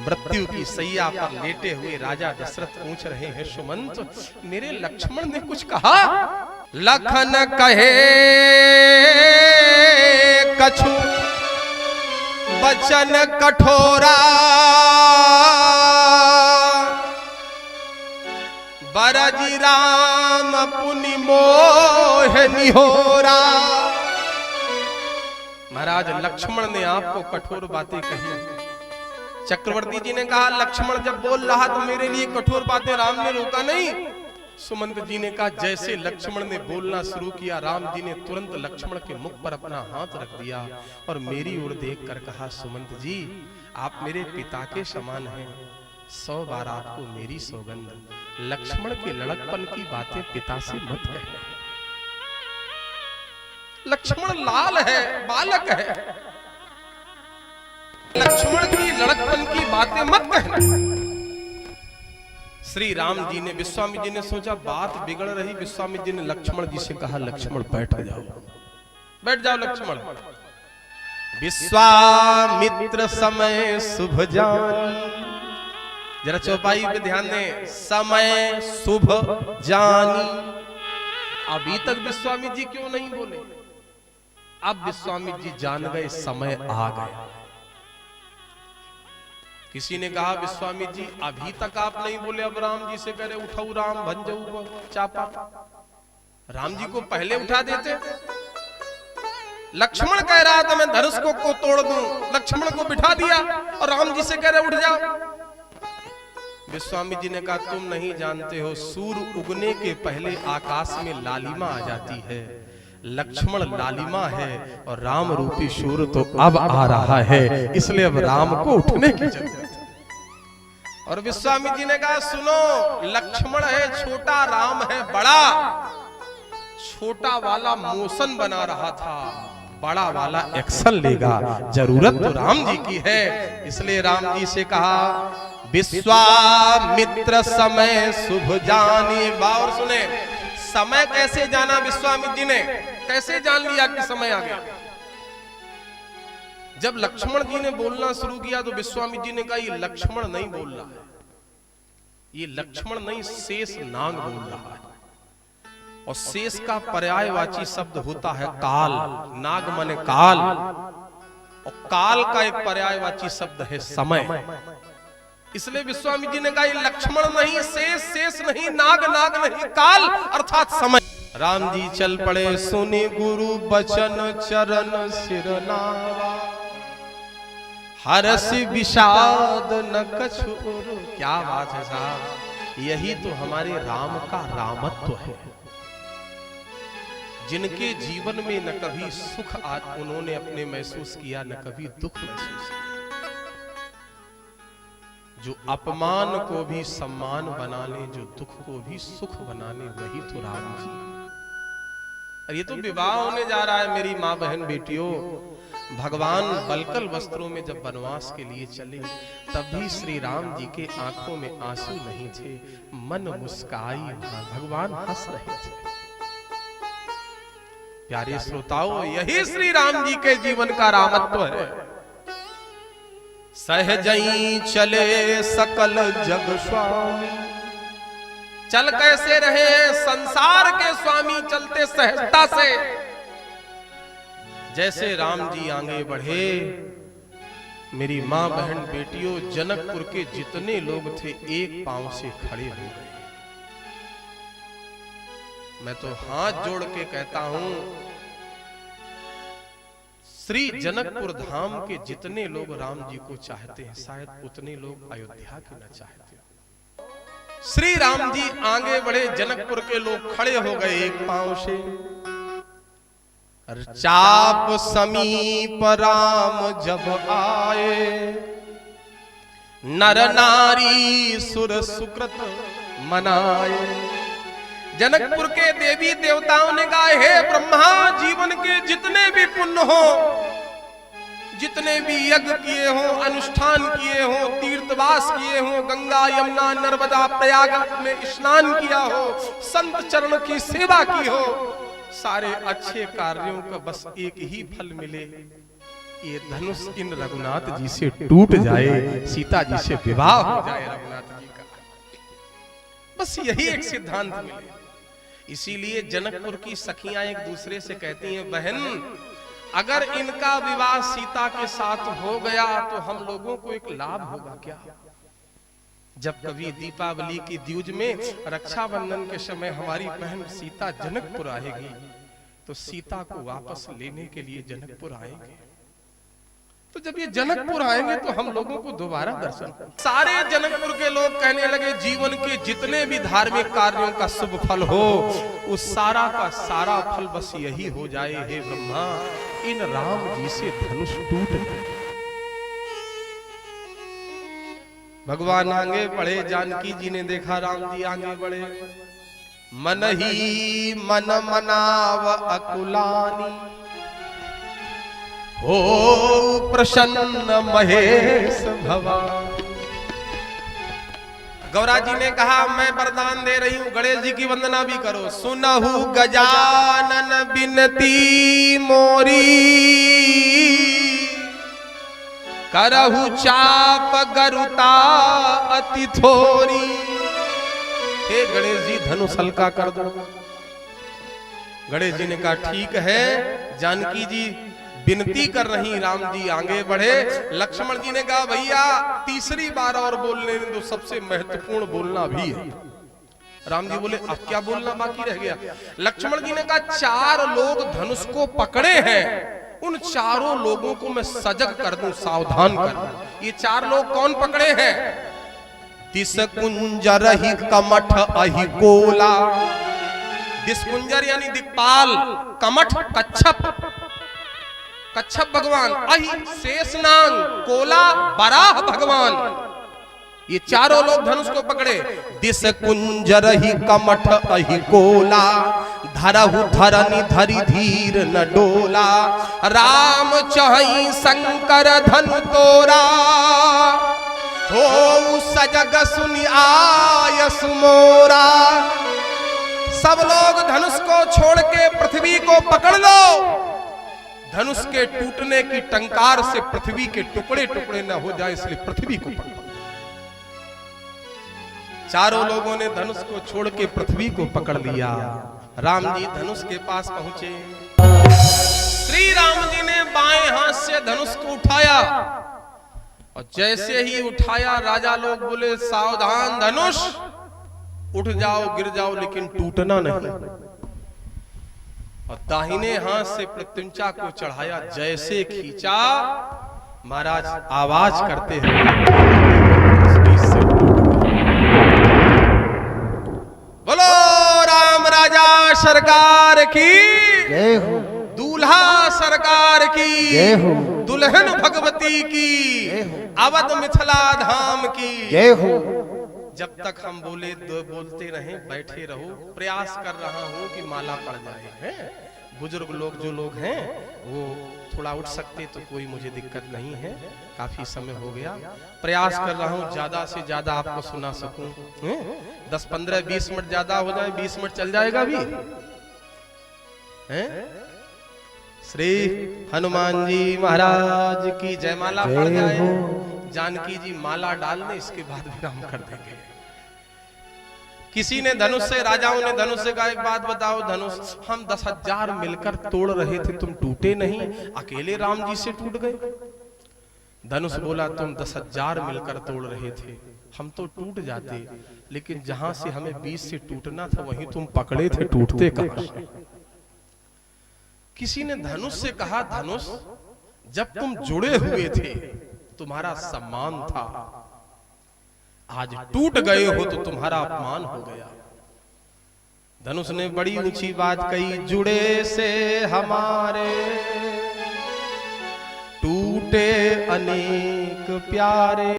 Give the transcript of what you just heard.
मृत्यु की सैया पर लेटे हुए राजा दशरथ पूछ रहे हैं, सुमंत मेरे लक्ष्मण ने कुछ कहा? लखन कहे कछु वचन कठोरा, बरजी राम पुनि मोह निहोरा। महाराज लक्ष्मण ने आपको कठोर बातें कही। चक्रवर्ती जी ने कहा लक्ष्मण जब बोल रहा तो मेरे लिए कठोर बातें राम ने रोका नहीं। सुमंत जी ने कहा जैसे लक्ष्मण ने बोलना शुरू किया, राम जी ने तुरंत लक्ष्मण के मुख पर अपना हाथ रख दिया और मेरी ओर देखकर कहा, सुमंत जी आप मेरे पिता के समान हैं, 100 बार आपको मेरी सौगंध, लक्ष्मण के लड़कपन की बातें पिता से मत कहना। लक्ष्मण लाल है, बालक है, लक्ष्मण की लड़कपन की बातें मत कहना। श्री राम जी ने, विश्वामित्र जी ने सोचा बात बिगड़ रही। विश्वामित्र जी ने लक्ष्मण जी से कहा लक्ष्मण बैठ जाओ, बैठ जाओ लक्ष्मण। विश्वामित्र समय शुभ जान, जरा चौपाई पे ध्यान दें, समय शुभ जानी। अभी तक विश्वामित्र जी क्यों नहीं बोले? अब विश्वामित्र जी जान गए समय आ गया। किसी ने कहा विश्वामित्र जी अभी तक आप नहीं बोले, अब राम जी से कह रहे उठाऊ राम भंजऊ चापा। राम जी को पहले उठा देते। लक्ष्मण कह रहा था मैं धनुष को तोड़ दूं, लक्ष्मण को बिठा दिया और राम जी से कह रहे उठ जाओ। विश्वामित्र जी ने कहा तुम नहीं जानते हो, सूर्य उगने के पहले आकाश में लालिमा आ जाती है। लक्ष्मण लालिमा है और राम रूपी सूर्य तो अब आ रहा है, इसलिए अब राम को उठने की जरूरत है। और विश्वामित्र जी ने कहा सुनो, लक्ष्मण है छोटा, राम है बड़ा। छोटा वाला मोशन बना रहा था, बड़ा वाला एक्शन लेगा, जरूरत तो राम जी की है। इसलिए राम जी से कहा विश्वामित्र समय शुभ जानी। बावर सुने, समय कैसे जाना विश्वामित्र जी ने, कैसे जान लिया कि समय आ गया? जब लक्ष्मण जी ने बोलना शुरू किया तो विश्वामित्र जी ने कहा ये लक्ष्मण नहीं बोल रहा है, ये लक्ष्मण नहीं शेष नाग बोल रहा है। और शेष का पर्यायवाची शब्द होता है काल, नाग माने काल, और काल का एक पर्यायवाची शब्द है समय। इसलिए विश्वामित्र जी ने कहा ये लक्ष्मण नहीं, शेष शेष नहीं, नाग नाग नहीं, काल अर्थात समय। राम जी चल पड़े, सुनी गुरु बचन चरण सिर नावा, हरस विषाद न कछु। क्या बात है साहब, यही तो हमारे राम का रामत्व है। जिनके जीवन में न कभी सुख उन्होंने अपने महसूस किया, न कभी दुख महसूस किया, जो अपमान को भी सम्मान बना ले, जो दुख को भी सुख बना ले, वही तो राम जी। और ये तो विवाह होने जा रहा है मेरी माँ बहन बेटियों। भगवान बलकल वस्त्रों में जब वनवास के लिए चले तब भी श्री राम जी के आंखों में आंसू नहीं थे, मन मुस्काई, भगवान हंस रहे थे। प्यारे श्रोताओं, यही श्री राम जी के जीवन का रामत्व है। सहजई चले सकल जग स्वामी, चल कैसे रहे संसार के स्वामी, चलते सहजता से। जैसे राम जी आगे बढ़े, मेरी मां बहन बेटियों, जनकपुर के जितने लोग थे एक पांव से खड़े हो गए। मैं तो हाथ जोड़ के कहता हूं, श्री जनकपुर धाम के जितने लोग राम जी को चाहते हैं, शायद उतने लोग अयोध्या के न चाहते। श्री राम जी आगे बढ़े, जनकपुर के लोग खड़े हो गए एक पांव से। चाप समीप राम जब आए, नर नारी सुर सुकृत मनाए। जनकपुर के देवी देवताओं ने कहा हे ब्रह्मा, जीवन के जितने भी पुण्य हो, जितने भी यज्ञ किए हो, अनुष्ठान किए हो, तीर्थवास किए हो, गंगा यमुना नर्मदा प्रयाग में स्नान किया हो, संत चरण की सेवा की हो, सारे अच्छे कार्यों का बस एक ही फल मिले, ये धनुष इन रघुनाथ जी से टूट जाए, सीता जी से विवाह हो जाए रघुनाथ जी का। बस यही एक सिद्धांत मिले। इसीलिए जनकपुर की सखियां एक दूसरे से कहती हैं, बहन अगर इनका विवाह सीता के साथ हो गया तो हम लोगों को एक लाभ होगा क्या? जब कभी दीपावली की द्यूज में रक्षाबंधन के समय हमारी बहन सीता जनकपुर आएगी तो सीता को वापस लेने के लिए जनकपुर आएंगे। तो जब ये जनकपुर आएंगे तो हम लोगों को दोबारा दर्शन। सारे जनकपुर के लोग कहने लगे, जीवन के जितने भी धार्मिक कार्यों का शुभ फल हो उस सारा का सारा फल बस यही हो जाए, हे ब्रह्मा इन राम जी से धनुष टूट जाए। भगवान आगे बढ़े, जानकी जी ने देखा राम जी आगे बढ़े। मन ही मन मनाव अकुलानी हो प्रसन्न महेश भवान। गौरा जी ने कहा, मैं वरदान दे रही हूं, गणेश जी की वंदना भी करो। सुनहु गजानन बिनती मोरी, करहु चाप गरुता अति थोरी। हे गणेश जी धनुष हल्का कर दो। गणेश जी ने कहा, ठीक है। जानकी जी विनती कर रही, राम जी आगे बढ़े। लक्ष्मण जी ने कहा, भैया तीसरी बार और बोलने दो, सबसे महत्वपूर्ण बोलना भी है। राम जी बोले, अब क्या बोलना बाकी रह गया? लक्ष्मण जी ने कहा, 4 लोग धनुष को पकड़े हैं, उन चारों लोगों को मैं सजग कर दूं, सावधान कर दूं। ये 4 लोग कौन पकड़े हैं? दिस कुंजर ही कमठ अहि कोला। दिस कुंजर यानी दिक्पाल, कमठ कच्छप, कच्छप भगवान, अहि शेषनाग, कोला बराह भगवान। ये चारों लोग धनुष को पकड़े। दिस कुंजर ही कमठ अहि कोला, धरहु धरनी धरि धीर न डोला। राम चहई शंकर धनु तोरा, हो सजग सुनि आयस मोरा। सब लोग धनुष को छोड़ के पृथ्वी को पकड़ लो। धनुष के टूटने की टंकार से पृथ्वी के टुकड़े टुकड़े न हो जाए, इसलिए पृथ्वी को पकड़ो। चारों लोगों ने धनुष को छोड़ के पृथ्वी को पकड़ लिया। राम जी धनुष के पास पहुंचे। श्री राम जी ने बाएं हाथ से धनुष को उठाया और जैसे ही उठाया राजा लोग बोले, सावधान धनुष, उठ जाओ गिर जाओ लेकिन टूटना नहीं। और दाहिने हाथ से प्रत्युंचा को चढ़ाया, जैसे खींचा महाराज आवाज करते हुए बोलो राम राजा सरकार की जय हो, दूल्हा सरकार की जय हो, दुल्हन भगवती की जय हो, अवध मिथिला धाम की जय हो। जब तक हम बोलते रहे, बैठे रहो। प्रयास कर रहा हूं कि माला पड़ जाए। हैं बुजुर्ग लोग जो लोग हैं वो थोड़ा उठ सकते तो कोई मुझे दिक्कत नहीं है, काफी समय हो गया। प्रयास कर रहा हूं ज्यादा से ज्यादा आपको सुना सकूं। 10, 15, 20 मिनट ज्यादा हो जाए, 20 मिनट चल जाएगा भी। श्री हनुमान जी महाराज की जयमाला पड़ जाए। जानकी जी माला डाल दे, इसके बाद विराम कर देंगे। किसी ने धनुष से, राजाओं ने धनुष से कहा, एक बात बताओ धनुष, हम 10,000 मिलकर तोड़ रहे थे, तुम टूटे नहीं, अकेले राम जी से टूट गए। धनुष बोला, तुम 10,000 मिलकर तोड़ रहे थे, हम तो टूट जाते, लेकिन जहां से हमें 20 से टूटना था वहीं तुम पकड़े थे, टूटते कहां से? किसी ने धनुष से कहा, धनुष जब तुम जुड़े हुए थे तुम्हारा सम्मान था, आज टूट गए हो तो तुम्हारा अपमान हो गया। धनुष ने बड़ी ऊंची बात कही, जुड़े से हमारे टूटे अनेक प्यारे।